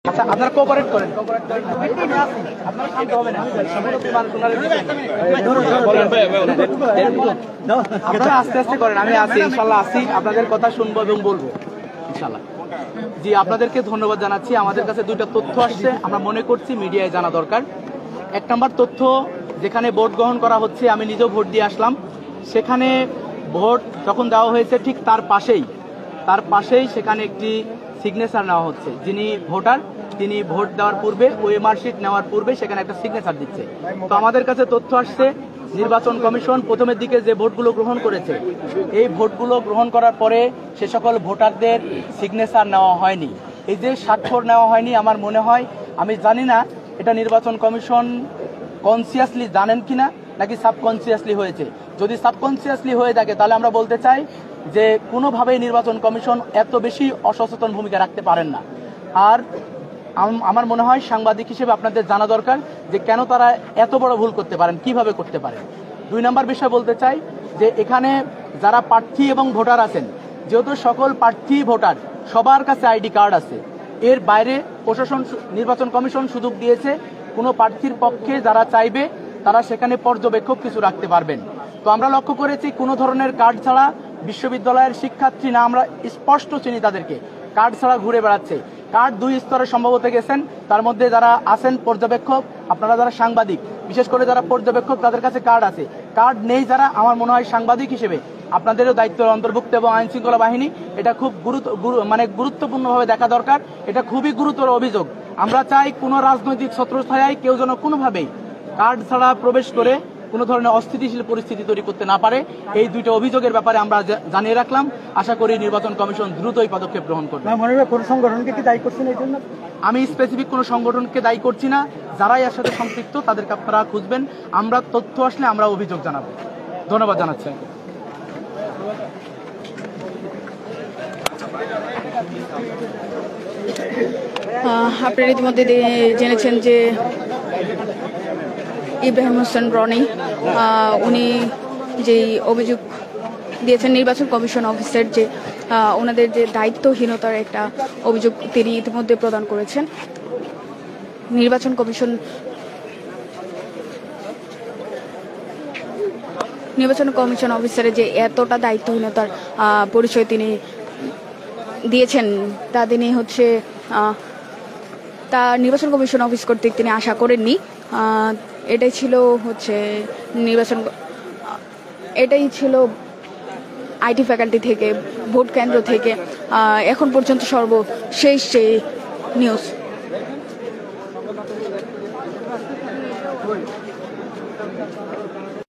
আচ্ছা, আপনারা কোঅপারেট করেন, আপনারা শান্ত হবে না, আপনারা আস্তে আস্তে করেন। আমি আছি, ইনশাল্লাহ আছি, আপনাদের কথা শুনবো এবং বলবো ইনশাল্লাহ। জি, আপনাদেরকে ধন্যবাদ জানাচ্ছি। আমাদের কাছে দুইটা তথ্য আসছে, আমরা মনে করছি মিডিয়ায় জানা দরকার। এক নম্বর তথ্য, যেখানে ভোট গ্রহণ করা হচ্ছে, আমি নিজেও ভোট দিয়ে আসলাম, সেখানে ভোট যখন দেওয়া হয়েছে ঠিক তার পাশেই সেখানে একটি সিগনেচার নেওয়া হচ্ছে। যিনি ভোটার তিনি ভোট দেওয়ার পূর্বে ওএমআর শিট নেওয়ার পূর্বে সেখানে একটা সিগনেচার দিচ্ছে। তো আমাদের কাছে তথ্য আসছে নির্বাচন কমিশন প্রথমের দিকে যে ভোটগুলো গ্রহণ করেছে, এই ভোটগুলো গ্রহণ করার পরে সে সকল ভোটারদের সিগনেচার নেওয়া হয়নি। এই যে স্বাক্ষর নেওয়া হয়নি, আমার মনে হয়, আমি জানি না এটা নির্বাচন কমিশন কনসিয়াসলি জানেন কিনা নাকি সাবকনসিয়াসলি হয়েছে। যদি সাবকনসিয়াসলি হয়ে থাকে তাহলে আমরা বলতে চাই যে কোনোভাবেই নির্বাচন কমিশন এত বেশি অসচেতন ভূমিকা রাখতে পারেন না। আর আমার মনে হয় সাংবাদিক হিসেবে আপনাদের জানা দরকার যে কেন তারা এত বড় ভুল করতে পারেন, কিভাবে করতে পারেন। দুই নম্বর বিষয় বলতে চাই যে এখানে যারা প্রার্থী এবং ভোটার আছেন, যেহেতু সকল প্রার্থী ভোটার সবার কাছে আইডি কার্ড আছে, এর বাইরে প্রশাসন নির্বাচন কমিশন সুযোগ দিয়েছে কোনো প্রার্থীর পক্ষে যারা চাইবে তারা সেখানে পর্যবেক্ষক কিছু রাখতে পারবেন। তো আমরা লক্ষ্য করেছি কোনো ধরনের কার্ড ছাড়া বিশ্ববিদ্যালয়ের শিক্ষার্থী না, আমরা স্পষ্ট চিনি তাদেরকে, কার্ড ছাড়া ঘুরে বেড়াচ্ছে। কার্ড দুই স্তরে সম্ভবত গেছেন, তার মধ্যে যারা আছেন পর্যবেক্ষক, আপনারা যারা সাংবাদিক, বিশেষ করে যারা পর্যবেক্ষক তাদের কাছে কার্ড আছে, কার্ড নেই যারা, আমার মনে হয় সাংবাদিক হিসেবে আপনাদেরও দায়িত্বের অন্তর্ভুক্ত এবং আইন শৃঙ্খলা বাহিনী এটা খুব গুরুত্বপূর্ণভাবে দেখা দরকার। এটা খুবই গুরুতর অভিযোগ। আমরা চাই কোনো রাজনৈতিক ছত্রছায়ায় কেউ যেন কোনোভাবেই কার্ড ছাড়া প্রবেশ করে কোনো ধরনের অস্থিতিশীল পরিস্থিতি তৈরি করতে না পারে। এই দুইটা অভিযোগের ব্যাপারে আমরা জানিয়ে রাখলাম। আশা করি নির্বাচন কমিশন দ্রুতই পদক্ষেপ গ্রহণ করবে। কোন সংগঠনকে কি দায়ী করছেন এই জন্য? আমি স্পেসিফিক কোনো সংগঠনকে দায়ী করছি না, যারাই এর সাথে সম্পৃক্ত তাদেরকে আপনারা খুঁজবেন। আমরা তথ্য আসলে আমরা অভিযোগ জানাবো। ধন্যবাদ জানাচ্ছি। আপনারা ইতিমধ্যে জেনেছেন যে ইব্রাহিম হোসেন রনি উনি যেই অভিযোগ দিয়েছেন নির্বাচন কমিশন অফিসের যে ওনাদের যে দায়িত্বহীনতার একটা অভিযোগ তিনি ইতিমধ্যে প্রদান করেছেন। নির্বাচন কমিশন অফিসারের যে এতটা দায়িত্বহীনতার পরিচয় তিনি দিয়েছেন তা তিনি তা নির্বাচন কমিশন অফিস কর্তৃক তিনি আশা করেননি। এটাই ছিল আইটি ফ্যাকাল্টি থেকে, ভোট কেন্দ্র থেকে এখন পর্যন্ত সর্বশেষ যে নিউজ।